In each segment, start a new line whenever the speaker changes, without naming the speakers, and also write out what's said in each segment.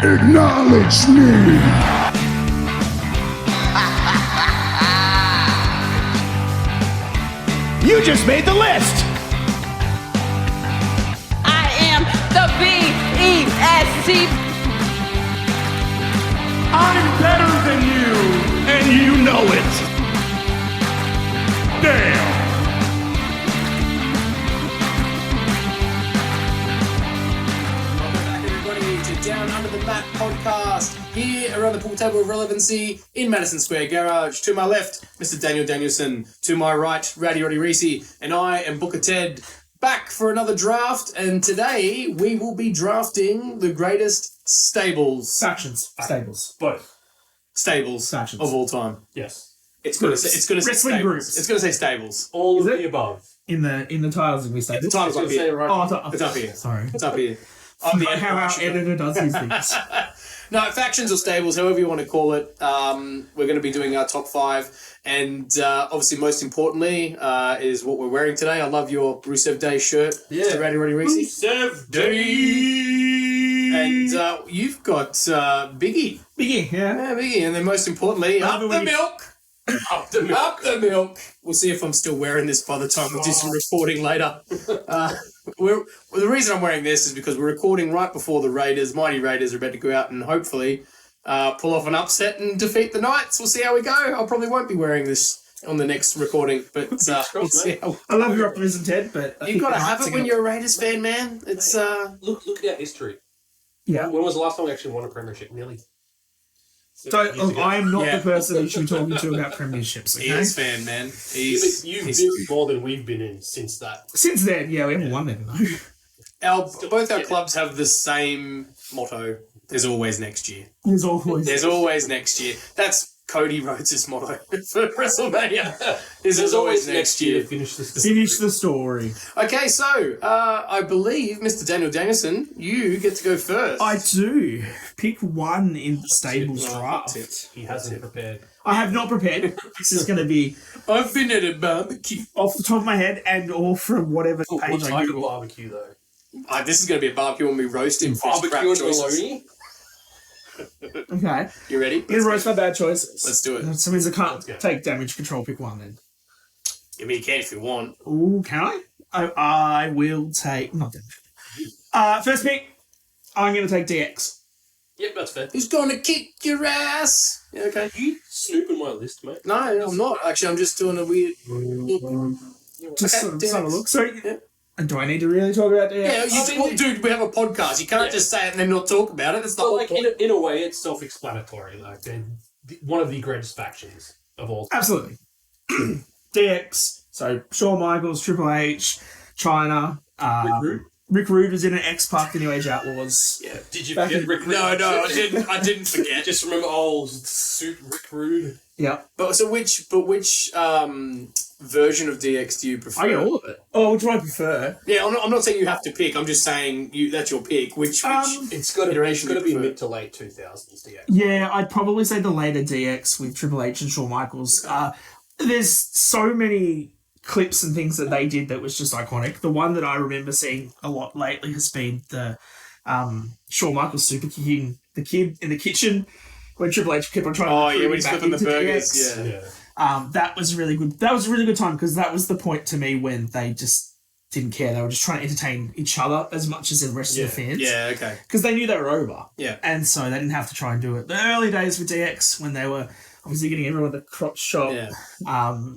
Acknowledge me!
You just made the list!
I am the B-E-S-T.
I'm better than you, and you know it. Damn.
Welcome back, everybody, to Down Under the Mat podcast here around the pool table of relevancy in Madison Square Garage. To my left, Mr. Daniel Danielson. To my right, Rowdy Reece. And I am Booker Ted, back for another draft. And today we will be drafting the greatest stables.
Stables.
Both.
Stables
Factions.
of all time.
Yes.
It's going to say
Wrestling
stables.
groups.
It's going to say stables.
All
Is
of
it?
the above.
In the titles we say.
The title's up
Say
here.
right.
Oh,
It's up here.
Sorry.
It's up here. I'm the
How our editor does these things.
No, factions or stables, however you want to call it. We're going to be doing our top 5. And obviously, most importantly, is what we're wearing today. I love your Rusev Day shirt.
Yeah.
Mr. Rowdy Reece.
Rusev Day.
And you've got Biggie.
Biggie, yeah.
Yeah, Biggie. And then most importantly,
love
up
it
the
when you-
milk.
Up the milk.
Up the milk. We'll see if I'm still wearing this by the time we do some recording later. The reason I'm wearing this is because we're recording right before the Mighty Raiders are about to go out and hopefully pull off an upset and defeat the Knights. We'll see how we go. I probably won't be wearing this on the next recording, but we'll see how.
I love your optimism, Ted, but I
You've
think
got to
the
have
Knights
it
are
when
gonna-
you're a Raiders fan, man. It's
Look at our history.
Yeah.
When was the last time we actually won a premiership? Nearly.
Don't,
Years ago.
I am not
Yeah.
the person you should be talking to about premierships. Okay?
Eels fan, man.
You've been more than we've been in since that.
Since then, yeah, we haven't won them though.
Both our clubs have the same motto. There's always next year.
There's always.
There's always next year. That's Cody Rhodes' motto for WrestleMania. There's always next year.
to finish this.
Finish the story.
Okay, so I believe, Mr. Daniel Danielson, you get to go first.
I do. Pick one in the stables
Well,
draft.
that's
He hasn't prepared.
I have not prepared. This is going to be
I've been at a barbecue.
off the top of my head and all from whatever
What
page I
type of
Google.
barbecue though?
This is going to be a barbecue when we roast him. for his crap
Barbecue and
choices.
bologna.
Okay.
You ready?
Gonna roast my bad choices.
Let's do it.
So means I can't
Let's go.
take damage control. Pick one then.
I mean, you can if you want.
Ooh, can I? I will take not damage. First pick. I'm going to take DX.
Yep, that's fair.
Who's going to kick your ass? Yeah, okay.
You snooping my list, mate.
No, I'm not. Actually, I'm just doing a weird...
Just
Okay,
sort of
DX.
have a look. So,
Yeah.
And do I need to really talk about DX?
Yeah, well, dude, we have a podcast. You can't
Yeah.
just say it and then not talk about it. That's the
But
whole
like
point.
in a way, it's self-explanatory. Like they're one of the greatest factions of all time.
Absolutely. DX. So Shawn Michaels, Triple H, China. Rick Rude was in an X-Pac, the New Age Outlaws.
Yeah.
Did you
Back
forget
in-
Rick Rude?
No, I didn't forget.
Just remember old suit Rick Rude.
Yeah.
But which version of DX do you prefer?
I get all of it. Oh, which one I prefer?
Yeah, I'm not saying you have to pick. I'm just saying that's your pick. Which
It's got to
Iteration
be
you prefer.
mid to late 2000s DX.
Yeah, I'd probably say the later DX with Triple H and Shawn Michaels. There's so many clips and things that they did that was just iconic. The one that I remember seeing a lot lately has been the Shawn Michaels super kicking the kid in the kitchen when Triple H kept on trying to recruit
when
him
he's
back
flipping the
into
burgers.
DX.
Yeah.
That was really good. That was a really good time because that was the point to me when they just didn't care. They were just trying to entertain each other as much as the rest of the fans.
Yeah, okay.
Because they knew they were over.
Yeah.
And so they didn't have to try and do it. The early days with DX when they were obviously getting everyone at the crotch shop.
Yeah.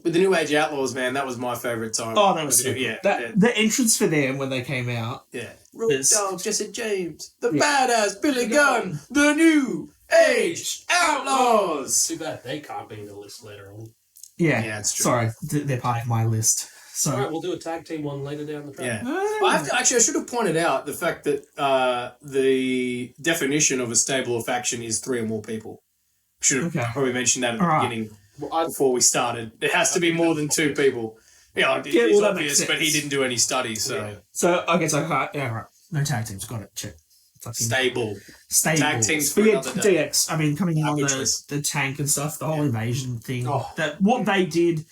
With the New Age Outlaws, man, that was my favourite time.
Oh, that was so
yeah,
good. The entrance for them when they came out.
yeah. Road
Yes.
Dogg, Jesse James, the
Yeah.
badass Billy Gunn, the New Age Outlaws.
Too bad they can't be in the list later on.
Yeah.
Yeah, it's true.
Sorry, they're part of my list. So
All right, we'll do a tag team one later down the track.
Yeah. I should have pointed out the fact that the definition of a stable or faction is 3 or more people. Should have
Okay.
probably mentioned that at the
All right.
beginning
Well,
before we started. It has to be more than 2 people. Yeah,
Yeah,
it's
well, that
obvious,
makes
but he
sense.
didn't do any studies, so...
Yeah.
So I guess I can't. Yeah, right. No tag teams. Got it. Check. Fucking
Stable.
stable.
Tag teams for
But yeah,
another day.
DX. I mean, coming in on
Good choice.
the tank and stuff, the whole invasion thing.
Oh.
That what they did,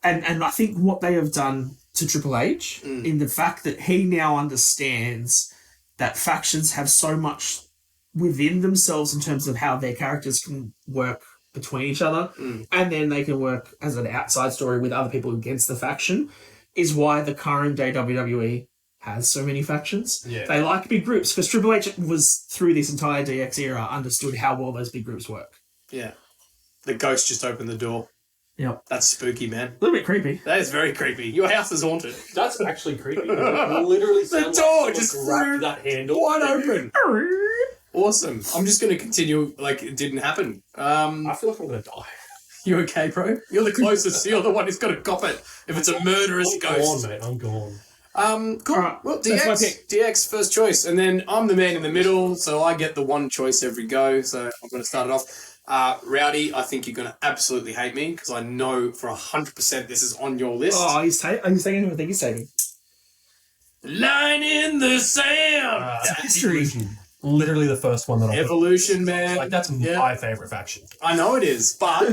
and I think what they have done to Triple H in the fact that he now understands that factions have so much within themselves in terms of how their characters can work between each other, and then they can work as an outside story with other people against the faction, is why the current day WWE has so many factions.
Yeah.
They like big groups, because Triple H was, through this entire DX era, understood how well those big groups work.
Yeah. The ghost just opened the door.
Yep.
That's spooky, man.
A little bit creepy.
That is very creepy. Your house is haunted.
That's actually creepy. It literally sounds
door
like
just
grabbed that handle.
Wide open. Awesome. I'm just going to continue like it didn't happen.
I feel like I'm going to die.
You okay, bro? You're the closest. You're the one who's got to cop it if it's a murderous
I'm
ghost.
gone, mate. I'm gone.
Cool.
Alright,
Well,
that's my
DX,
pick.
DX first choice, and then I'm the man in the middle, so I get the one choice every go. So I'm going to start it off. Rowdy, I think you're going to absolutely hate me because I know for 100% this is on your list.
Oh, he's taking who I think he's taking.
Line in the sand.
History.
Evolution. Literally the first one that I
Evolution, man.
Like, that's my favourite faction.
I know it is, but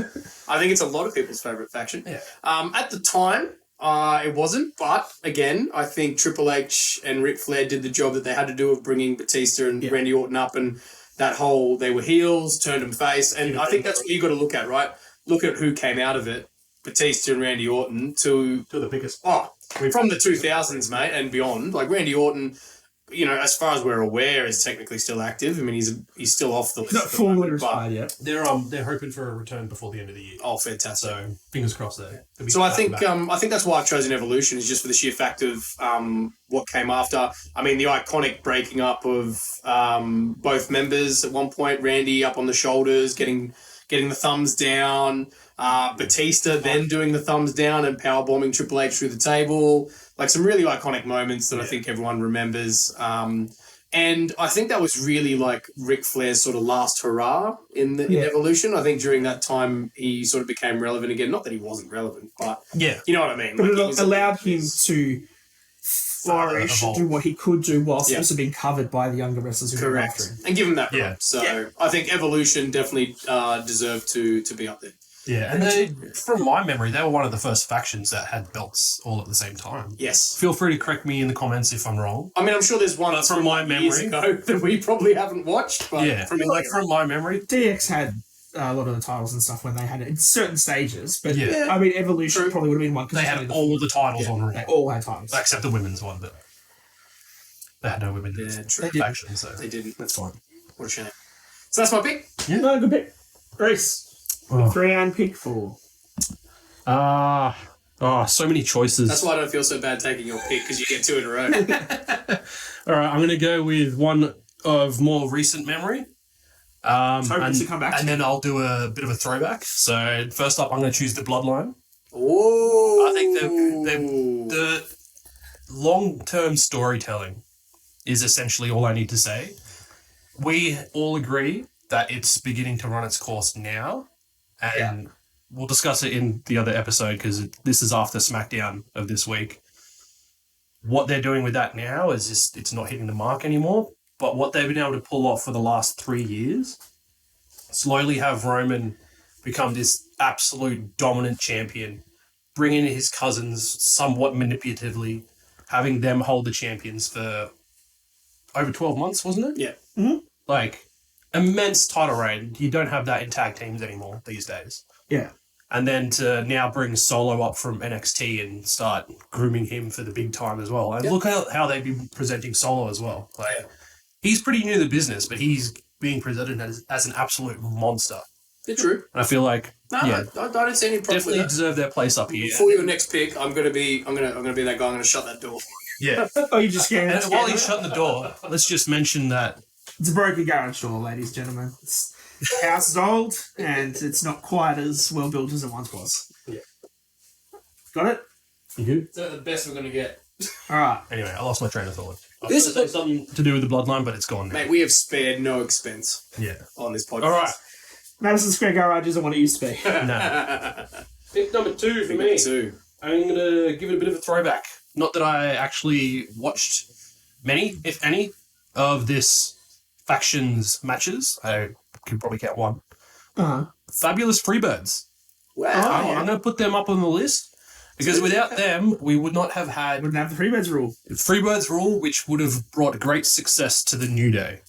I think it's a lot of people's favourite faction.
Yeah.
At the time, it wasn't, but again, I think Triple H and Ric Flair did the job that they had to do of bringing Batista and Randy Orton up, and that whole, they were heels, turned them face, and I think that's what you got to look at, right? Look at who came out of it, Batista and Randy Orton, to
To the biggest.
from the 2000s, mate, and beyond. Like, Randy Orton, you know, as far as we're aware, is technically still active. I mean, he's still off the list.
Not
at the
formally
moment, but-
retired yet.
They're hoping for a return before the end of the year.
Oh, fantastic.
So fingers crossed there.
So I think that's why I've chosen Evolution, is just for the sheer fact of what came after. I mean, the iconic breaking up of both members at one point. Randy up on the shoulders, getting the thumbs down. Batista then doing the thumbs down and powerbombing Triple H through the table. Like, some really iconic moments that I think everyone remembers. And I think that was really like Ric Flair's sort of last hurrah in Evolution. I think during that time he sort of became relevant again. Not that he wasn't relevant, but you know what I mean.
But
Like,
it allowed him to flourish,
evolve.
do what he could do, whilst also being covered by the younger wrestlers who came
correct,
after him.
and give him that.
Yeah.
Run. So I think Evolution definitely deserved to be up there.
Yeah, and they, from my memory, they were one of the first factions that had belts all at the same time.
Yes.
Feel free to correct me in the comments if I'm wrong.
I mean, I'm sure there's one
But from my
years
memory-
ago that we probably haven't watched. But
Yeah, from my memory,
DX had a lot of the titles and stuff when they had it in certain stages, but
Yeah.
I mean, Evolution probably would have been one. 'cause
they
it's
had
only
all the titles on
They
Raw,
all had titles.
except the women's one, but they had no women's
true.
faction, so
They didn't.
that's fine.
What a shame. So that's my pick.
No, good pick. Reece,
Oh.
3-round pick for.
So many choices.
That's why I don't feel so bad taking your pick, because you get two in a row.
All right, I'm going to go with one of more recent memory.
Hoping to come back to.
And then I'll do a bit of a throwback. So first up, I'm going to choose the Bloodline.
Oh,
I think the long-term storytelling is essentially all I need to say. We all agree that it's beginning to run its course now, and we'll discuss it in the other episode because this is after SmackDown of this week. What they're doing with that now is just, it's not hitting the mark anymore, but what they've been able to pull off for the last 3 years, slowly have Roman become this absolute dominant champion, bringing in his cousins somewhat manipulatively, having them hold the champions for over 12 months, wasn't it?
Yeah.
Like, immense title reign. You don't have that in tag teams anymore these days.
Yeah.
And then to now bring Solo up from NXT and start grooming him for the big time as well. And look how they've been presenting Solo as well. Like, he's pretty new to the business, but he's being presented as an absolute monster.
Yeah, true.
And I feel like
I don't see any problem
definitely
with that.
deserve their place up here.
For your next pick, I'm gonna be that guy. I'm gonna shut that door.
Yeah.
Oh, you just scared.
And while he's shutting the door, let's just mention that
It's a broken garage door, ladies and gentlemen. The house is old, and it's not quite as well built as it once was.
Yeah.
Got it?
Is that the best we're gonna get?
All right.
anyway, I lost my train of thought.
This
This is something to do with the bloodline, but it's gone now.
Mate, we have spared no expense
Yeah.
on this podcast.
All right.
Madison Square Garage isn't what it used to be.
No. Pick number 2 for
Pick
me.
number 2.
I'm going to give it a bit of a throwback. Not that I actually watched many, if any, of this factions matches. I could probably count one.
Uh-huh.
Fabulous Freebirds.
Wow.
I'm going to put them up on the list because without them, we would not have had
Wouldn't have the Freebirds rule.
Freebirds rule, which would have brought great success to the New Day.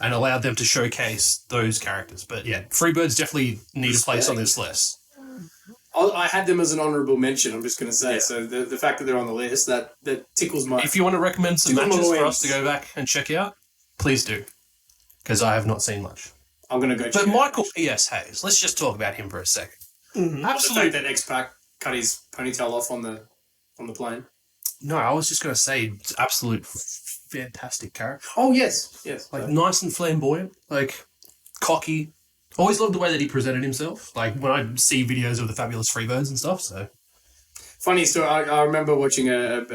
and allowed them to showcase those characters. But yeah, Freebirds definitely need a place on this list.
I had them as an honourable mention, I'm just going to say. Yeah. So the fact that they're on the list, that tickles my...
If you want to recommend some matches for us to go back and check out, please do. Because I have not seen much.
I'm going to go check
But Michael P.S. Hayes, let's just talk about him for a second.
Mm-hmm. Absolutely. The fact that X-Pac cut his ponytail off on the plane.
No, I was just going to say, it's absolute fantastic character.
Oh, yes.
Like, nice and flamboyant. Like, cocky. Always loved the way that he presented himself. Like, when I see videos of the Fabulous Freebirds and stuff, so...
Funny story, I remember watching a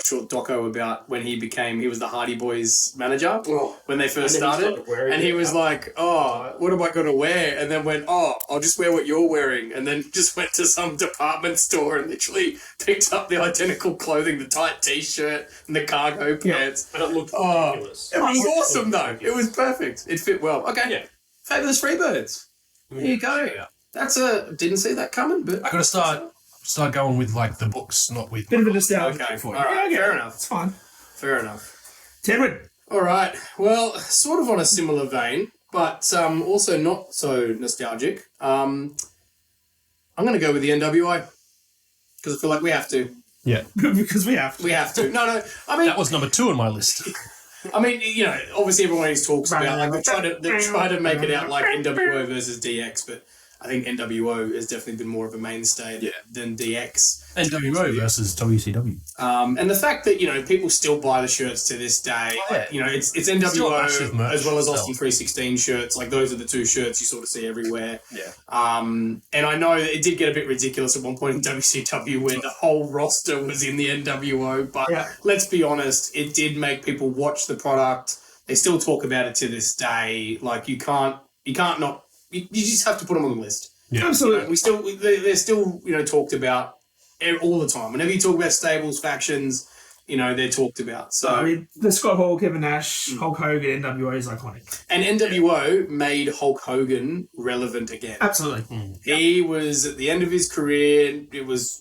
short doco about when he was the Hardy Boys manager when they first started. And he was like, oh, what am I going to wear? And then went, oh, I'll just wear what you're wearing. And then just went to some department store and literally picked up the identical clothing, the tight T-shirt and the cargo pants.
And it looked ridiculous.
It was awesome, though. It was perfect. It fit well. Okay, yeah. Fabulous Freebirds. There you go. That's didn't see that coming, but...
I got to start going with, like, the books, not with...
Bit of a nostalgia.
Okay, all right, fair enough.
It's fine.
Fair enough.
Tenwood.
All right. Well, sort of on a similar vein, but also not so nostalgic. I'm going to go with the NWO because I feel like we have to.
Yeah.
Because we have to.
We have to. No. I mean...
That was number 2 on my list.
I mean, obviously everyone always talks about, like, they try to make it out like NWO versus DX, but I think NWO has definitely been more of a mainstay than DX.
NWO versus WCW.
And the fact that, people still buy the shirts to this day. Like, it's NWO as well as Austin 316 shirts. Like, those are the two shirts you sort of see everywhere.
Yeah.
And I know it did get a bit ridiculous at one point in WCW where the whole roster was in the NWO. But let's be honest, it did make people watch the product. They still talk about it to this day. Like, you can't not... You just have to put them on the list.
Yeah. Absolutely.
They're still talked about all the time. Whenever you talk about stables, factions, they're talked about. So
I mean, the Scott Hall, Kevin Nash, Hulk Hogan, NWO is iconic.
And NWO made Hulk Hogan relevant again.
Absolutely.
He was at the end of his career. It was,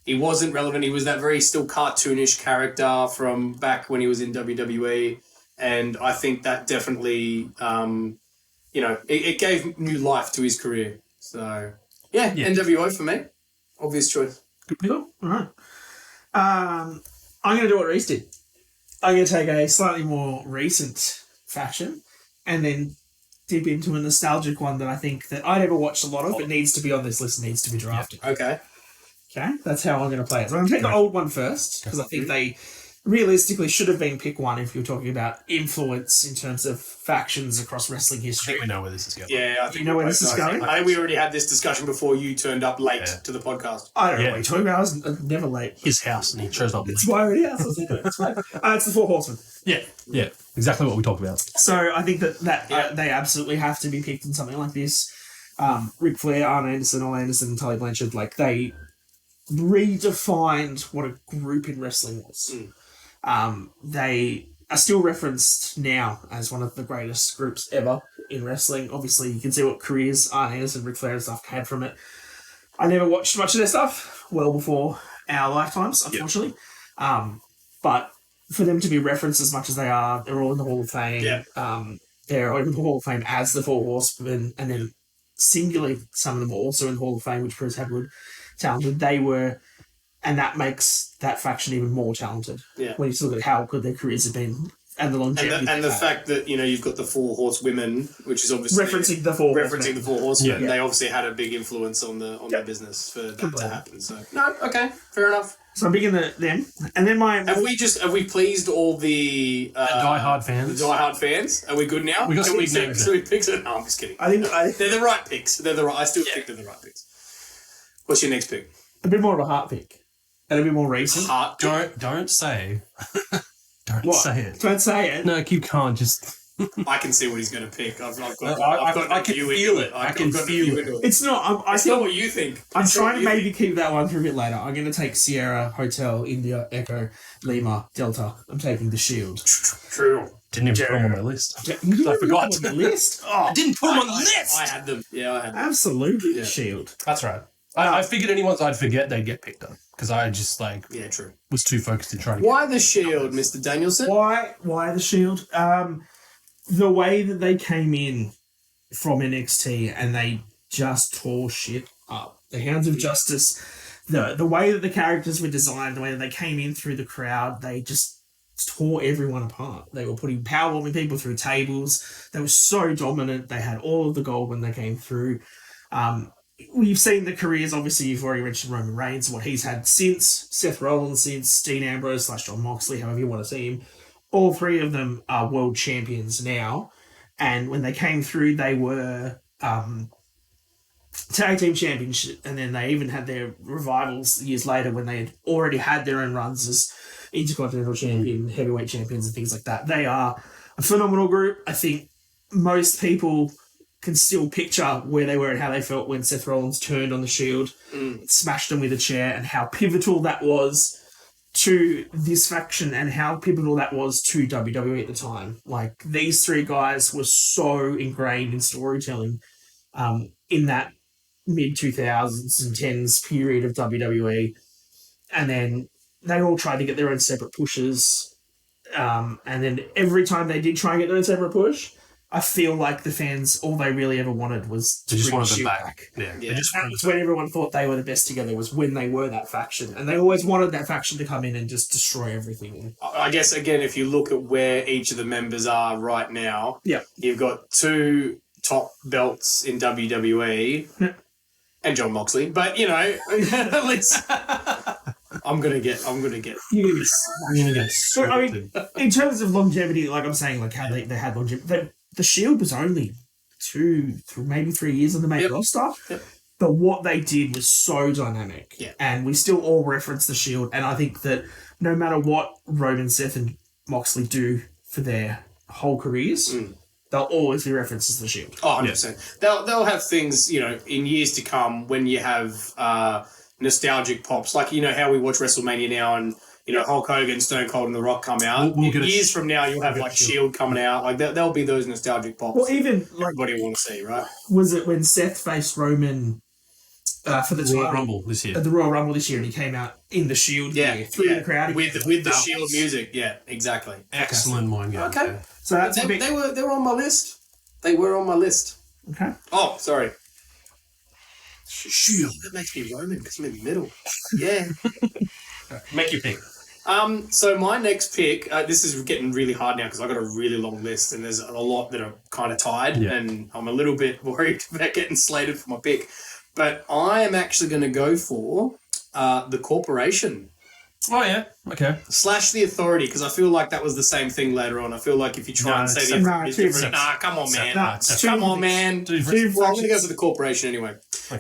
he wasn't relevant. He was that very still cartoonish character from back when he was in WWE. And I think that definitely... it gave new life to his career. So, NWO for me. Obvious choice.
Good pick. All right. I'm going to do what Reece did. I'm going to take a slightly more recent faction and then dip into a nostalgic one that I think that I never watched a lot of, but needs to be on this list and needs to be drafted.
Okay.
That's how I'm going to play it. So I'm going to take the old one first because I think they... realistically should have been pick one if you're talking about influence in terms of factions across wrestling history.
I think we know where this is going.
Yeah, I think
you know where this is going?
I think we already had this discussion before you turned up late to the podcast.
I don't know what you're talking about. I was never late.
His house, and he chose up late.
It's my already house. It's the Four Horsemen.
Yeah. Exactly what we talked about.
So I think that they absolutely have to be picked in something like this. Ric Flair, Arn Anderson, Ole Anderson, and Tully Blanchard, like, they redefined what a group in wrestling was. They are still referenced now as one of the greatest groups ever in wrestling. Obviously, you can see what careers Arn Anderson, Ric Flair and stuff had from it. I never watched much of their stuff well before our lifetimes, unfortunately. But for them to be referenced as much as they are, they're all in the Hall of Fame. They're in the Hall of Fame as the Four Horsemen, and then singularly, some of them were also in the Hall of Fame, which proves how good, talented they were. And that makes that faction even more talented. Yeah. When you look at how good their careers have been and the longevity.
And the fact that, you've got the Four Horsewomen, which is obviously...
Referencing the Four
Horsemen. Yeah. They obviously had a big influence on their business for that to happen. So, no, okay, fair enough.
So I'm picking them. And then
Have we pleased all the...
diehard fans?
The diehard fans? Are we good now?
We got some big names.
So we picked it? No, I'm just kidding. They're the right picks. I still think they're the right picks. What's your next pick?
A bit more of a heart pick. And a bit more recent.
Don't say. Don't say it.
Don't say it.
No, you can't just.
I can see what he's going to pick. I
can feel it. I can feel it.
It's not.
It's not what you think.
I'm trying to maybe keep that one for a bit later. I'm going to take Sierra, Hotel, India, Echo, Lima, Delta. I'm taking the Shield.
True.
Didn't even put them on my list.
I forgot. On the list?
I didn't put them on the list.
I had them. Yeah, I had them.
Absolutely, the Shield.
That's right. I figured any ones I'd forget, they'd get picked up. Because I just,
true.
was too focused in trying to
Why the Shield, Mr. Danielson?
Why the Shield? the way that they came in from NXT and they just tore shit up. The Hounds of Justice, the way that the characters were designed, the way that they came in through the crowd, they just tore everyone apart. They were putting powerbombing people through tables. They were so dominant. They had all of the gold when they came through. We've seen the careers, obviously, you've already mentioned Roman Reigns, what he's had since, Seth Rollins since, Dean Ambrose / Jon Moxley, however you want to see him. All three of them are world champions now. And when they came through, they were tag team championship, and then they even had their revivals years later when they had already had their own runs as intercontinental champion, heavyweight champions, and things like that. They are a phenomenal group. I think most people can still picture where they were and how they felt when Seth Rollins turned on the Shield, smashed them with a chair, and how pivotal that was to this faction and how pivotal that was to WWE at the time. Like, these three guys were so ingrained in storytelling in that mid-2000s and 10s period of WWE. And then they all tried to get their own separate pushes. And then every time they did try and get their own separate push, I feel like the fans, all they really ever wanted was to
just
bring
wanted
the
them
Shield
back.
back.
Yeah.
That's when everyone thought they were the best together, was when they were that faction. And they always wanted that faction to come in and just destroy everything.
I guess, again, if you look at where each of the members are right now,
Yeah.
you've got 2 top belts in WWE and Jon Moxley. But, you know, at least I'm gonna get.
So, I mean, in terms of longevity, like I'm saying, like how they had longevity, the Shield was only 3 years on the main roster.
Yep.
But what they did was so dynamic.
Yeah.
And we still all reference the Shield. And I think that no matter what Roman, Seth, and Moxley do for their whole careers, they'll always be referenced as the Shield.
Oh, 100%. They'll have things, you know, in years to come when you have nostalgic pops. Like, you know, how we watch WrestleMania now and, you know, Hulk Hogan, Stone Cold, and The Rock come out.
We'll get
years from now, you'll have, like, Shield coming out. Like, there'll be those nostalgic pops.
Well, even, like,
everybody will want to see, right?
was it when Seth faced Roman for the
Royal
title
Rumble this year.
at the Royal Rumble this year, and he came out in the Shield gear through the crowd
with the Shield music. Yeah, exactly.
Excellent mind game.
Okay.
Yeah.
So that's a big...
They were on my list. They were on my list.
Okay.
Oh, sorry. Shield. That makes me Roman because I'm in the middle. Yeah.
Make your pick.
So my next pick, this is getting really hard now because I've got a really long list and there's a lot that are kind of tied and I'm a little bit worried about getting slated for my pick. But I am actually going to go for the Corporation.
Oh, yeah. Okay.
/ the Authority, because I feel like that was the same thing later on. I feel like if you try and say the Authority is different, come on, man. Come on, man. Well, I'm going to go for the Corporation anyway. Okay.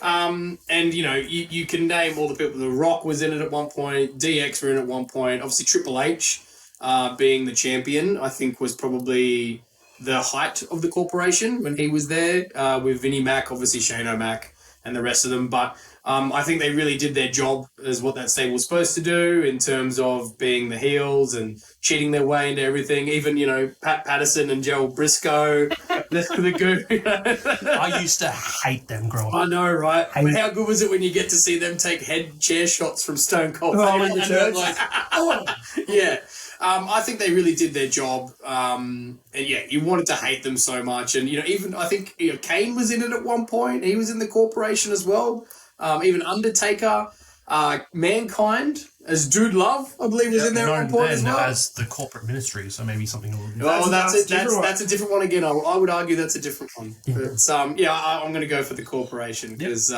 And, you know, you can name all the people. The Rock was in it at one point. DX were in it at one point. Obviously, Triple H being the champion, I think was probably the height of the Corporation when he was there with Vinnie Mac, obviously Shane O'Mac and the rest of them. But I think they really did their job as what that stable was supposed to do in terms of being the heels and cheating their way into everything. Even, you know, Pat Patterson and Gerald Briscoe, the goo.
I used to hate them growing up.
I know, right? But how good was it when you get to see them take head chair shots from Stone Cold? Yeah. I think they really did their job. And yeah, you wanted to hate them so much. And, you know, even I think, you know, Kane was in it at one point. He was in the Corporation as well. Even Undertaker, Mankind as Dude Love, I believe, was in there at one point as well.
As the corporate ministry, so maybe something a little different.
Oh, that's a different one again. I would argue that's a different one. But I'm going to go for the Corporation because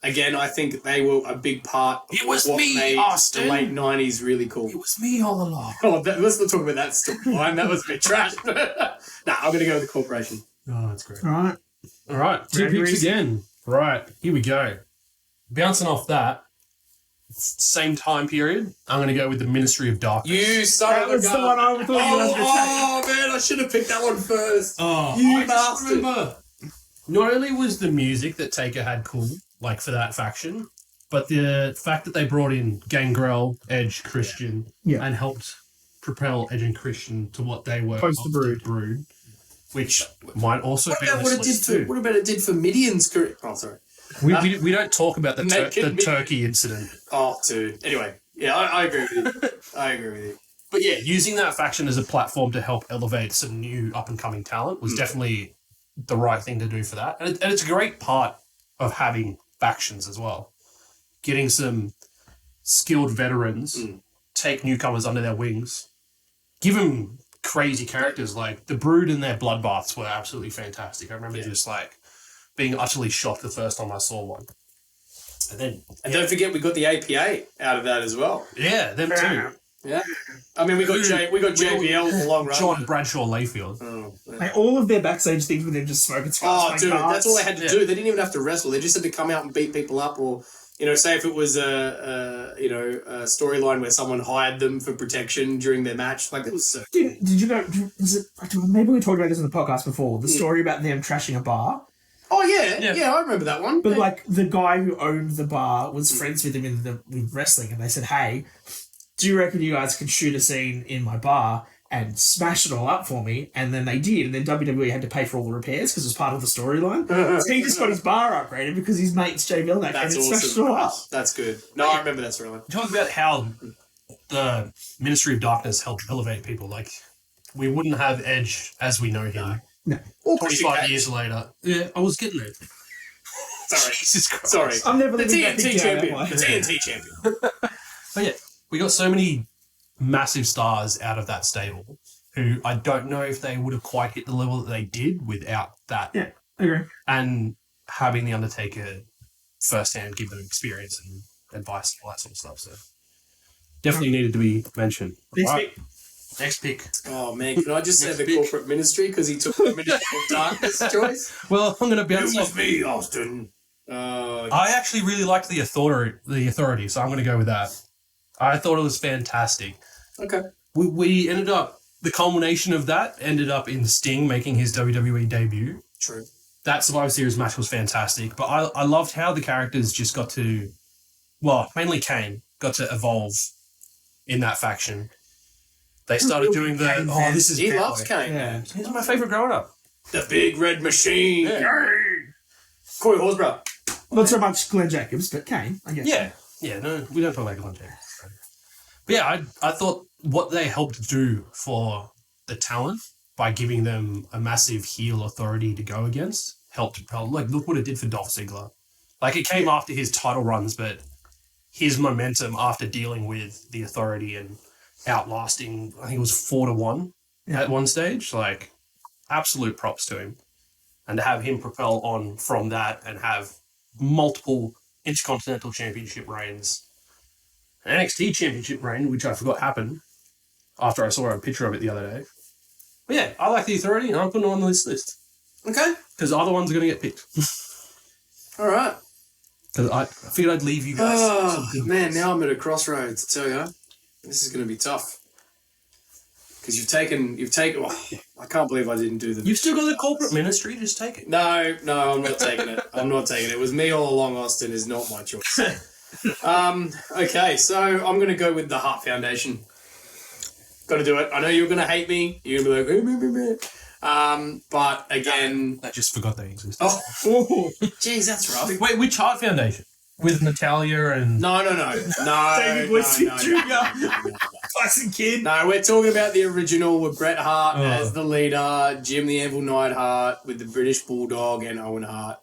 again, I think they were a big part.
It was
what
me,
made
Austin.
The late '90s really cool.
It was me all along.
Oh, let's not talk about that storyline. That was a bit trash. I'm going to go with the Corporation.
Oh, that's great.
All right.
Two picks again. Right, here we go. Bouncing off that, same time period, I'm going to go with the Ministry of Darkness.
You son of a gun.
That's the one I thought you were
Oh, man, I should have picked that one first.
Oh,
you bastard.
Not only was the music that Taker had cool, like for that faction, but the fact that they brought in Gangrel, Edge, Christian, and helped propel Edge and Christian to what they were
post the Brood,
which might also be
what about it did for Midian's career? Oh, sorry.
We don't talk about the turkey incident.
Oh, dude. Anyway, yeah, I agree with you. I agree with you.
But yeah, using that faction as a platform to help elevate some new up and coming talent was definitely the right thing to do for that. And it's a great part of having factions as well. Getting some skilled veterans, take newcomers under their wings, give them crazy characters. Like the Brood and their bloodbaths were absolutely fantastic. I remember just like being utterly shocked the first time I saw one. And
don't forget we got the APA out of that as well.
Yeah, them too.
Yeah, I mean we got JBL for a long run.
John Bradshaw Layfield.
Like, all of their backstage things with them just smoking cigars.
Dude, that's all they had to do. They didn't even have to wrestle. They just had to come out and beat people up, or say if it was a storyline where someone hired them for protection during their match. Like, that was so.
Did you know? Maybe we talked about this in the podcast before. The story about them trashing a bar.
Oh yeah, I remember that one.
But like the guy who owned the bar was friends with him with wrestling, and they said, "Hey, do you reckon you guys can shoot a scene in my bar and smash it all up for me?" And then they did, and then WWE had to pay for all the repairs because it was part of the storyline. So he just got his bar upgraded because his mate's JBL came and smashed it all up.
That's good. No, I remember that storyline.
Talk about how the Ministry of Darkness helped elevate people. Like, we wouldn't have Edge as we know him.
No.
25 years later. Yeah, I was getting it.
Sorry.
Jesus Christ.
Sorry.
I'm never
The
living that
TNT
big down
champion.
that way.
The TNT champion.
But yeah, we got so many massive stars out of that stable who I don't know if they would have quite hit the level that they did without that.
Yeah, I agree.
And having The Undertaker firsthand give them experience and advice and all that sort of stuff. So definitely needed to be mentioned. Next pick.
Oh man, can I just say the corporate ministry because he took the Ministry of Darkness choice?
Well, I'm going to bounce
It was
off.
me, Austin.
I actually really liked the authority, so I'm going to go with that. I thought it was fantastic.
Okay.
We ended up, the culmination of that ended up in Sting making his WWE debut.
True.
That Survivor Series match was fantastic, but I loved how the characters just got to, well, mainly Kane, got to evolve in that faction. They started doing the, this is
He
Kane.
loves Kane.
Yeah.
He's my favourite growing up.
The big red machine.
Yeah.
Yay! Corey Horsburgh.
Not so much Glenn Jacobs, but Kane, I guess.
Yeah, no, we don't talk about Glenn Jacobs. But yeah, I thought what they helped do for the talent by giving them a massive heel authority to go against helped propel. Like, look what it did for Dolph Ziggler. Like, it came after his title runs, but his momentum after dealing with the authority and outlasting, I think it was 4-1 at one stage. Like, absolute props to him. And to have him propel on from that and have multiple Intercontinental Championship reigns, an NXT Championship reign, which I forgot happened after I saw a picture of it the other day. But yeah, I like the authority and I'm putting it on this list.
Okay.
Because the other ones are going to get picked.
All right.
Because I figured I'd leave you guys.
Oh, man, now I'm at a crossroads, I tell you. This is going to be tough. Because you've taken, I can't believe I didn't do the...
You've still got the corporate ministry, just take it.
No, I'm not taking it. I'm not taking it. It was me all along, Austin, is not my choice. Okay, so I'm going to go with the Hart Foundation. Got to do it. I know you're going to hate me. You're going to be like, but again...
I just forgot they existed.
Oh, jeez, that's rough.
Wait, which Heart Foundation? With Natalia and...
No.
David Westfield Jr. Classic kid.
No, we're talking about the original with Bret Hart as the leader, Jim the Anvil Neidhart with the British Bulldog and Owen Hart.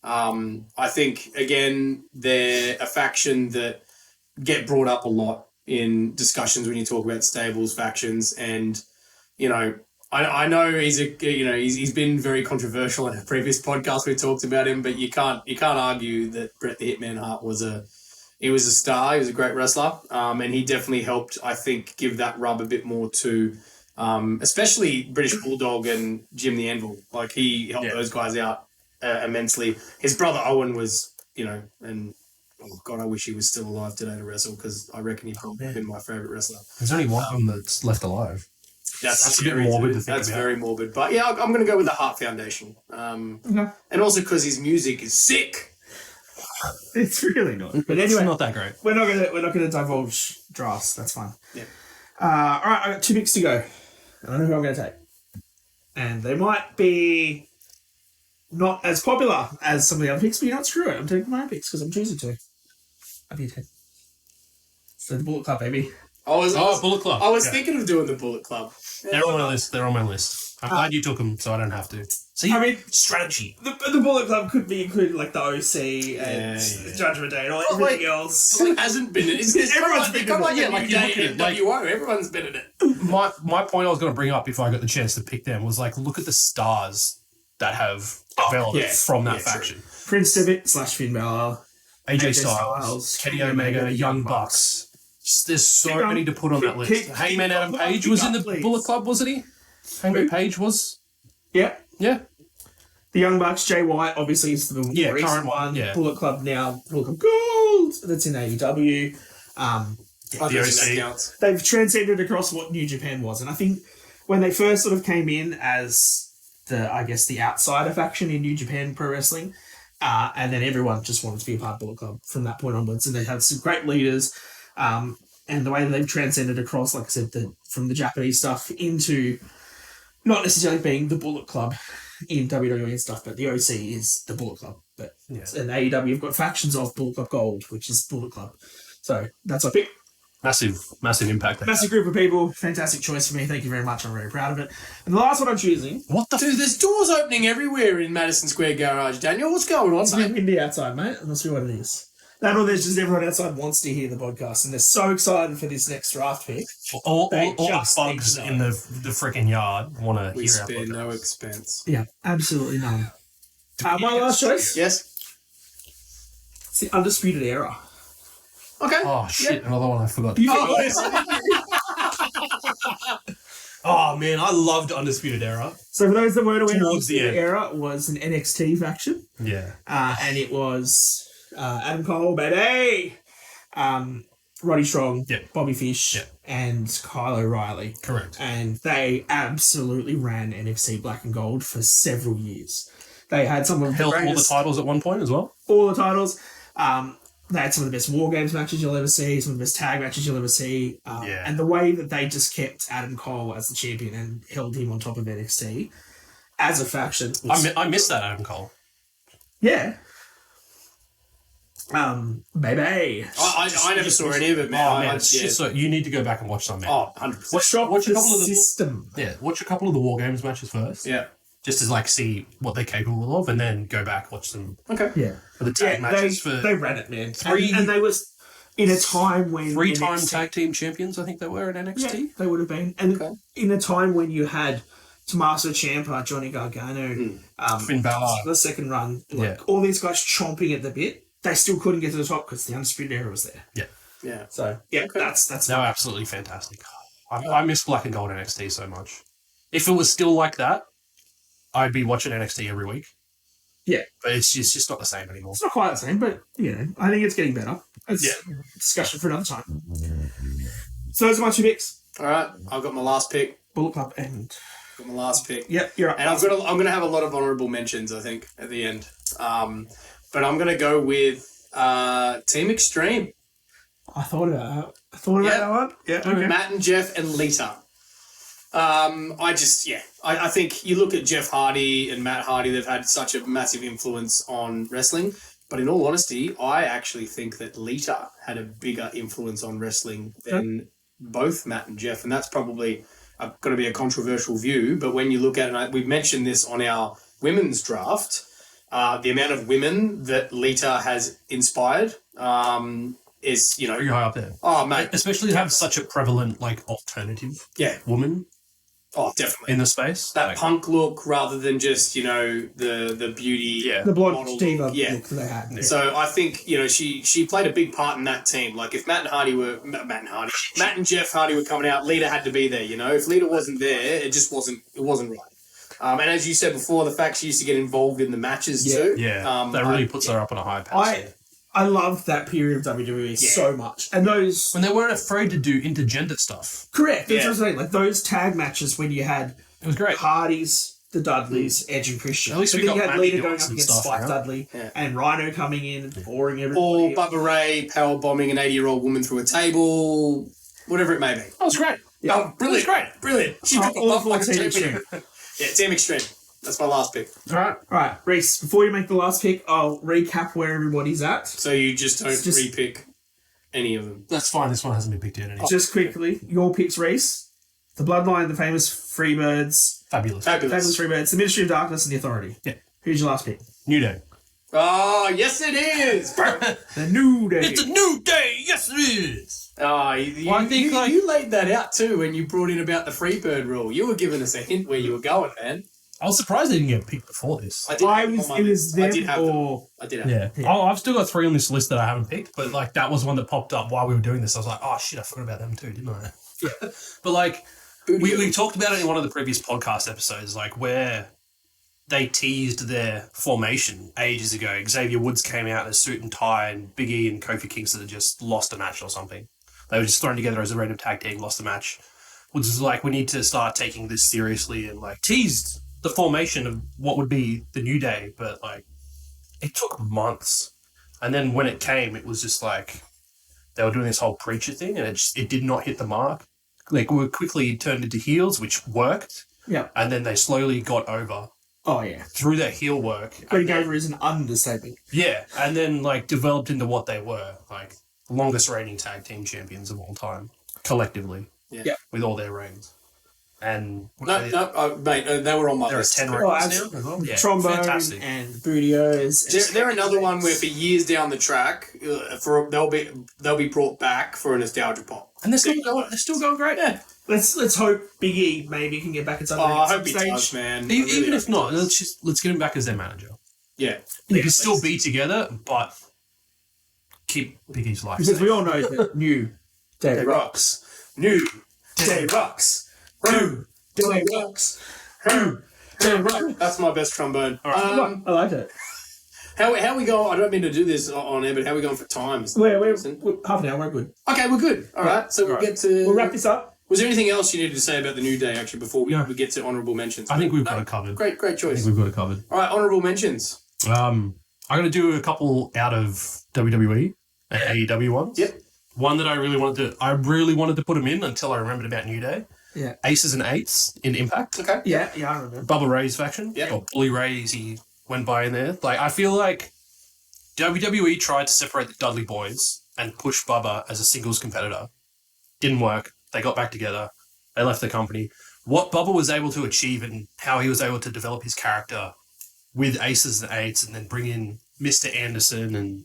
I think, again, they're a faction that get brought up a lot in discussions when you talk about stables, factions, and, you know, I know he's been very controversial in a previous podcast we talked about him, but you can't argue that Bret the Hitman Hart was a star. He was a great wrestler, and he definitely helped, I think, give that rub a bit more to, especially British Bulldog and Jim the Anvil. Like, he helped those guys out immensely. His brother Owen was, and oh God, I wish he was still alive today to wrestle because I reckon he'd probably been my favourite wrestler.
There's only one of them that's left alive.
That's
a bit morbid to think
That's
about.
very morbid. But yeah, I'm going to go with the Hart Foundation. And also because his music is sick.
It's really not. But
It's
anyway,
not that great.
we're not gonna divulge drafts. That's fine.
Yeah.
All right, I got 2 picks to go. I don't know who I'm going to take, and they might be not as popular as some of the other picks, but screw it. I'm taking my own picks because I'm choosing to. I'll be 10. So the Bullet Club, baby.
Bullet Club.
I was
Yeah.
thinking of doing the Bullet Club.
They're on my list. They're on my list. I'm glad you took them, so I don't have to. See,
I mean,
strategy.
the Bullet Club could be included, like the OC and Judgment Day and all everything else.
It hasn't been. Everyone's been. Come on,
yeah, like you look at it, like
WO. Everyone's been in it.
my point I was going to bring up if I got the chance to pick them was like, look at the stars that have developed from that faction.
Prince Devitt / Finn Balor,
AJ Styles, Kenny Omega, Young Bucks. There's so many to put on that list. Hangman Adam Page was in the Bullet Club, wasn't he? Hangman Page was.
Yeah.
Yeah.
The Young Bucks, Jay White, obviously, is the recent
current
one.
Yeah.
Bullet Club now, Bullet Club Gold. That's in AEW.
The OC.
They've transcended across what New Japan was. And I think when they first sort of came in as the outsider faction in New Japan Pro Wrestling, and then everyone just wanted to be a part of Bullet Club from that point onwards. And they had some great leaders. And the way that they've transcended across, like I said, from the Japanese stuff into not necessarily being the Bullet Club in WWE and stuff, but the OC is the Bullet Club. But in AEW, you've got factions of Bullet Club Gold, which is Bullet Club. So that's our pick.
Massive impact.
Massive group of people. Fantastic choice for me. Thank you very much. I'm very proud of it. And the last one I'm choosing.
What the?
Dude, there's doors opening everywhere in Madison Square Garage. Daniel, what's going on,
It's
mate?
windy outside, mate. I'm not sure what it is. That or there's just everyone outside wants to hear the podcast, and they're so excited for this next draft pick.
All
They
the
just
bugs
need to
in the freaking yard want to
We
hear our
spare
podcast.
no expense.
Yeah, absolutely none. My last choice.
Yes.
It's the Undisputed Era.
Okay.
Oh shit! Another one I forgot.
Oh,
Oh man, I loved Undisputed Era.
so for those that weren't aware,
Towards the
Undisputed
end.
Era was an NXT faction,
Yeah.
and it was Adam Cole, baby, Roddy Strong,
Yep.
Bobby Fish,
Yep.
and Kyle O'Reilly.
Correct.
And they absolutely ran NXT Black and Gold for several years. They had some of the
Held all the
greatest,
titles at one point as well.
all the titles. They had some of the best War Games matches you'll ever see, some of the best tag matches you'll ever see. And the way that they just kept Adam Cole as the champion and held him on top of NXT as a faction.
I missed that Adam Cole.
Yeah. Baby.
I never saw any of it, man.
Oh man,
I-
it's shit. So you need to go back and watch some, man.
Oh, 100%.
Watch a
The
couple of the
system.
watch a couple of the War Games matches first.
Yeah.
Just to like see what they're capable of, and then go back watch them
Okay.
Yeah.
for the tag matches
they ran it, man.
Three-
and they was in a time when
three-time
NXT
tag team champions. I think they were in NXT.
Yeah, they would have been. And in a time when you had Tommaso Ciampa, Johnny Gargano,
Finn Balor.
the second run, all these guys chomping at the bit, they still couldn't get to the top because the Undisputed Era was there.
Yeah.
So, that's
They were absolutely fantastic. I miss Black and Gold NXT so much. If it was still like that, I'd be watching NXT every week.
Yeah.
But it's just not the same anymore.
It's not quite the same, but, I think it's getting better. It's discussion for another time. So those are my two picks.
All right. I've got my last pick.
Bullet Club and...
Got my last pick.
Yep, you're up.
And I'm gonna have a lot of honourable mentions, I think, at the end. But I'm gonna go with Team Extreme.
I thought about that one. Yeah, okay.
Matt and Jeff and Lita. I think you look at Jeff Hardy and Matt Hardy, they've had such a massive influence on wrestling. But in all honesty, I actually think that Lita had a bigger influence on wrestling than both Matt and Jeff. And that's probably going to be a controversial view. But when you look at it, we've mentioned this on our women's draft, the amount of women that Lita has inspired is,
Pretty high up there.
oh, mate.
Especially to have such a prevalent, alternative woman
Oh, definitely.
in the space.
That punk look rather than just, the beauty.
Yeah.
The blonde
model
diva
look. Yeah.
look that they had. Yeah.
So I think, she played a big part in that team. Like if Matt and Jeff Hardy were coming out, Lita had to be there, If Lita wasn't there, it just wasn't right. And as you said before, the fact she used to get involved in the matches too.
Yeah. That really puts her up on a high pedestal.
I loved that period of WWE so much. And those...
When they weren't afraid to do intergender stuff.
Correct. That's what I'm saying. Like those tag matches when you had
It was great.
Hardys, the Dudleys, Edge and Christian.
At least
but
we
then you
got
had
Mandy
Lita going
doing
up
some
against
stuff,
Spike
right?
Dudley and Rhino coming in and boring
Or
everybody.
Bubba Ray power bombing an 80-year-old woman through a table, whatever it may be.
That was great.
Yeah.
Oh, brilliant. Brilliant. She took a
all
buff
for
like a
Team
champion.
Extreme.
Yeah, Team Extreme. That's my last pick.
All right.
All right, Reece, before you make the last pick, I'll recap where everybody's at.
So you just don't
Just-
repick. any of them.
That's fine. This one hasn't been picked yet. Anyway.
Just quickly, your picks, Reece. The Bloodline, the famous Freebirds,
Fabulous.
Fabulous Freebirds, the Ministry of Darkness, and the Authority.
Yeah.
Who's your last pick?
New Day.
Oh, yes it is!
The New Day.
It's a new day. Yes, it is.
Oh, you laid that out too when you brought in about the Freebird rule. You were giving us a hint where you were going, man.
I was surprised they didn't get picked before this.
It was them
I did have
or...
them. I did have them.
Yeah. I've still got 3 on this list that I haven't picked, but like that was one that popped up while we were doing this. I was like, oh shit, I forgot about them too, didn't I? Yeah. But like, we talked about it in one of the previous podcast episodes, like where they teased their formation ages ago. Xavier Woods came out in a suit and tie, and Big E and Kofi Kingston had just lost a match or something. They were just thrown together as a random tag team, lost the match. Woods was like, we need to start taking this seriously, and like teased the formation of what would be the New Day, but like it took months. And then when it came, it was just like they were doing this whole preacher thing, and it did not hit the mark. Like we were quickly turned into heels, which worked.
Yeah.
And then they slowly got over.
Oh, yeah.
Through their heel work.
Getting over is an understatement.
Yeah, and then like developed into what they were, like the longest reigning tag team champions of all time, collectively.
Yeah.
With all their reigns. And
Mate, they were on my
there are
list.
10
Oh,
records now as well. Yeah,
Trombone
fantastic.
and Bootios.
They're another one where for years down the track, they'll be brought back for a nostalgia pop.
And they're still going great.
Yeah.
Let's hope Big E maybe can get back at some
I
some
hope he
stage.
does, man.
Even if not, let's get him back as their manager.
Yeah.
They can still be together, but keep Big E's life
Because
safe.
we all know that New Day
Day
rocks.
rocks. New Day rocks. New Day rocks. New Day rocks. That's my best trombone.
I like it.
How we go? I don't mean to do this on air, but how are we going for times?
We're half an hour. We're good.
Okay, we're good. All right. So we'll get to.
We'll wrap this up.
Was there anything else you needed to say about the New Day actually before we,
No.
we get to honourable mentions?
I think we've got it covered.
Great
I
choice.
think we've got it covered.
All right, honourable mentions.
I'm going to do a couple out of WWE and AEW ones.
Yep.
One that I really wanted to put them in until I remembered about New Day.
Yeah.
Aces and Eights in Impact.
Okay.
Yeah, I remember.
Bubba Ray's faction.
Yep.
Or Bully Ray's, he went by in there. Like, I feel like WWE tried to separate the Dudley Boys and push Bubba as a singles competitor. Didn't work. They got back together. They left the company. What Bubba was able to achieve and how he was able to develop his character with Aces and Eights and then bring in Mr. Anderson and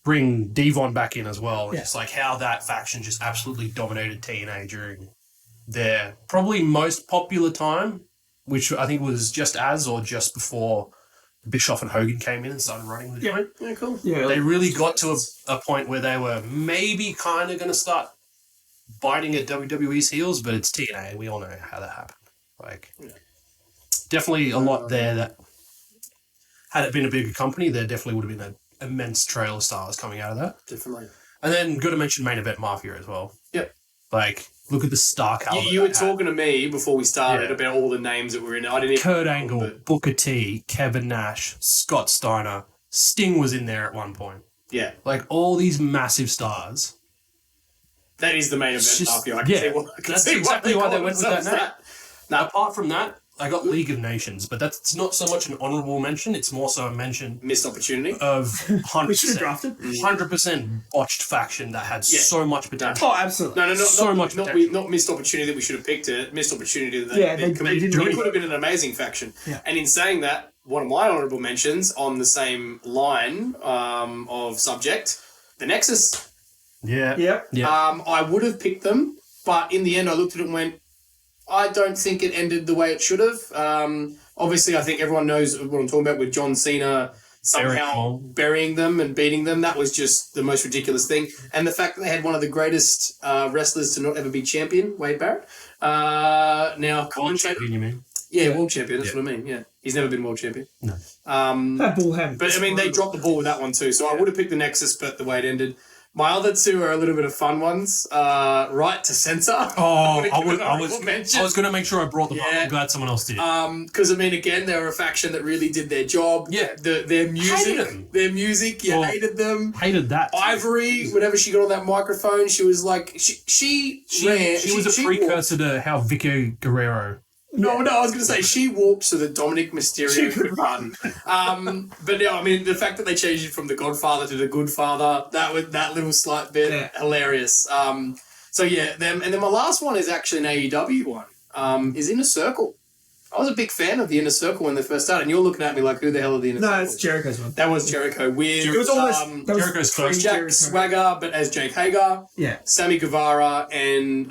bring Devon back in as well. And just like how that faction just absolutely dominated TNA during their probably most popular time, which I think was just before Bischoff and Hogan came in and started running the joint.
Yeah, cool.
Yeah.
They really got to a point where they were maybe kind of going to start biting at WWE's heels, but it's TNA. We all know how that happened. Like, definitely a lot there that had it been a bigger company, there definitely would have been an immense trail of stars coming out of that.
Definitely.
And then got to mention Main Event Mafia as well.
Yep.
Like, look at the star caliber.
You were talking to me before we started about all the names that were in it. I didn't even
Kurt Angle, Booker T, Kevin Nash, Scott Steiner, Sting was in there at one point.
Yeah.
Like, all these massive stars.
That is the main event.
Just-
Mafia. I can
yeah,
see
that's exactly why they went with that name.
Now,
Apart from that, I got League of Nations, but that's not so much an honourable mention, it's more so a mention
missed opportunity.
of 100%.
We should have drafted.
100% botched faction that had so much potential.
Oh, absolutely.
No,
much
not
potential.
not missed opportunity that we should have picked it. Missed opportunity that
Yeah,
it
they
could
didn't do
have been an amazing faction.
Yeah.
And in saying that, one of my honourable mentions on the same line of subject, the Nexus.
Yeah.
Yeah.
Yeah.
I would have picked them, but in the end, I looked at it and went, I don't think it ended the way it should have. Obviously, I think everyone knows what I'm talking about with John Cena somehow burying them and beating them. That was just the most ridiculous thing. And the fact that they had one of the greatest wrestlers to not ever be champion, Wade Barrett. Now,
World champion, you mean?
Yeah, world champion. That's what I mean. Yeah, he's never been world champion.
No.
That ball had.
But I mean, they dropped the ball with that one too. So I would have picked the Nexus, but the way it ended. My other two are a little bit of fun ones. Right to Censor.
Oh, I was
mention.
going to make sure I brought them up.
Yeah.
I'm glad someone else did.
Because I mean, again, they were a faction that really did their job.
Yeah.
Their
Hated
music,
them.
hated them.
Hated that.
Ivory, whenever she got on that microphone, she was like, she
was a precursor to how Vicky Guerrero
No, I was going to say she walked so that Dominic Mysterio could run. But no, I mean the fact that they changed it from the Godfather to the Good Father, that little slight bit hilarious. So yeah, them, and then my last one is actually an AEW one. Is Inner Circle. I was a big fan of the Inner Circle when they first started, and you're looking at me like, who the hell are the Inner Circle?
No, it's Jericho's one.
That was Jericho with
It was almost
Jericho's first.
Jack Swagger, but as Jake Hager.
Yeah.
Sammy Guevara and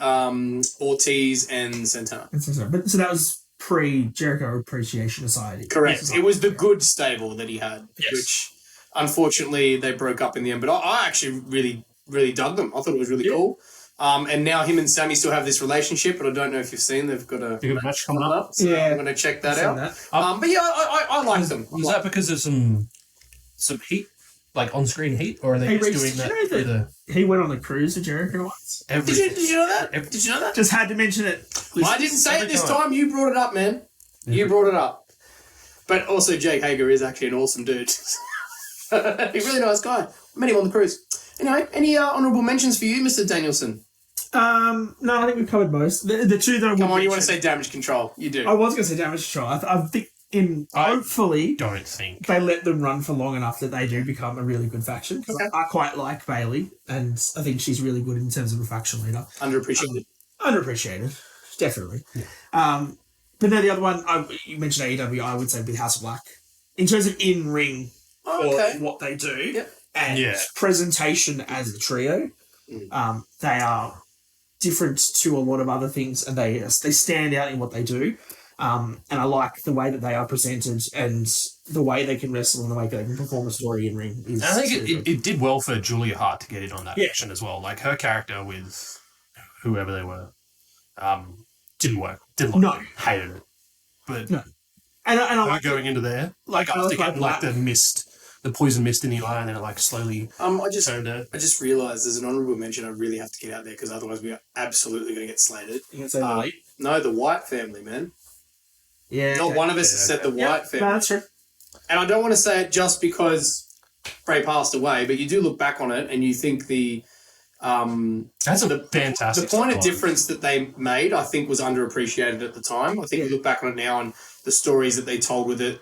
Ortiz and Santana.
So that was pre-Jericho Appreciation Society.
Correct.
Yes.
It was the good stable that he had, which unfortunately they broke up in the end. But I actually really, really dug them. I thought it was really cool. And now him and Sammy still have this relationship, but I don't know if you've seen they've got a
match coming up.
So I'm going to check that out. But yeah, I like them.
Was that because of some heat, like on-screen heat, or are they just doing that?
He went on the cruise with Jericho once.
Did you know that? Did you know that?
Just had to mention it.
I didn't say it this time. You brought it up, man. You brought it up. But also, Jake Hager is actually an awesome dude. He's a really nice guy. Met him on the cruise. Anyway, any honourable mentions for you, Mr. Danielson?
No, I think we've covered most. The two that I
Come on, you want to say Damage Control? You do.
I was going to say Damage Control. I think hopefully
don't think
they let them run for long enough that they do become a really good faction. Okay. I quite like Bailey, and I think she's really good in terms of a faction leader.
Underappreciated.
Underappreciated, definitely. Yeah. But no, the other one you mentioned AEW. I would say with House of Black in terms of in-ring or what they do and presentation as a trio. They are different to a lot of other things, and they stand out in what they do. And I like the way that they are presented and the way they can wrestle and the way they can perform a story in ring.
I think it did well for Julia Hart to get in on that action as well. Like her character with whoever they were didn't work. Hated it. But
no. And I like
going into there, like after getting like the poison mist in the eye, and then it like slowly turned out.
I just realised there's an honourable mention I really have to get out there because otherwise we are absolutely going to get slated.
You can say the
no, the White family, man.
Yeah.
Not one of us has said the White family.
No, that's true.
And I don't want to say it just because Bray passed away, but you do look back on it and you think
that's a fantastic.
The point of difference that they made, I think, was underappreciated at the time. I think you look back on it now and the stories that they told with it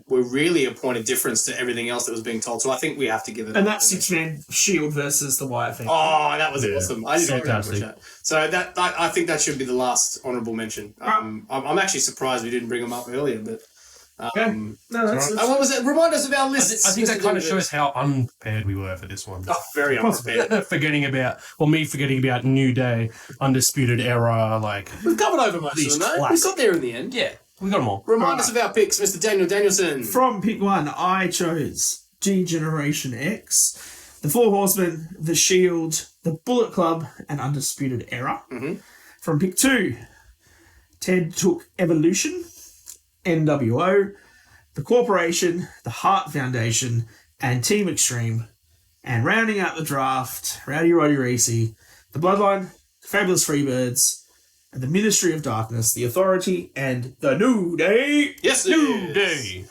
were really a point of difference to everything else that was being told. So I think we have to give it.
And that 6-man Shield versus the Wyatt family.
Oh, that was awesome! I didn't remember that. So I think that should be the last honourable mention. I'm actually surprised we didn't bring them up earlier, but.
No, that's
what was it? Remind us of our lists.
I think that kind of shows how unprepared we were for this one.
Oh, very unprepared.
forgetting about New Day, Undisputed Era, like
we've covered over most of them. Though. We got there in the end.
Yeah, we got them all.
Remind us of our picks, Mr. Daniel Danielson.
From pick 1, I chose G-Generation X, the Four Horsemen, the Shield, the Bullet Club, and Undisputed Era.
Mm-hmm.
From pick 2, Ted took Evolution, NWO, the Corporation, the Hart Foundation, and Team Extreme. And rounding out the draft, Rowdy Roddy Reece, the Bloodline, the Fabulous Freebirds, and the Ministry of Darkness, the Authority, and the New Day.
Yes,
New Day.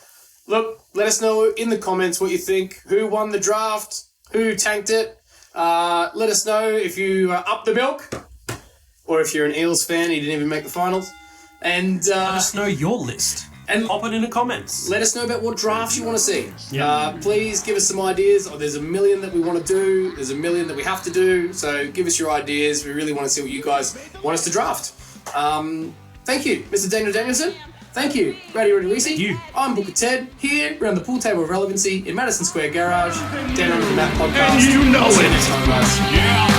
Look, let us know in the comments what you think. Who won the draft? Who tanked it? Let us know if you up the milk, or if you're an Eels fan and you didn't even make the finals. And
let us know your list. And pop it in the comments.
Let us know about what drafts you want to see.
Yep.
Please give us some ideas. There's a million that we want to do. There's a million that we have to do. So give us your ideas. We really want to see what you guys want us to draft. Thank you, Mr. Daniel Danielson. Thank you, Rowdy Roddy Reece.
Thank you.
I'm Booker Ted, here around the pool table of relevancy in Madison Square Garage, down under the Map podcast.
And you know
See you
it.
next time, guys.
Yeah.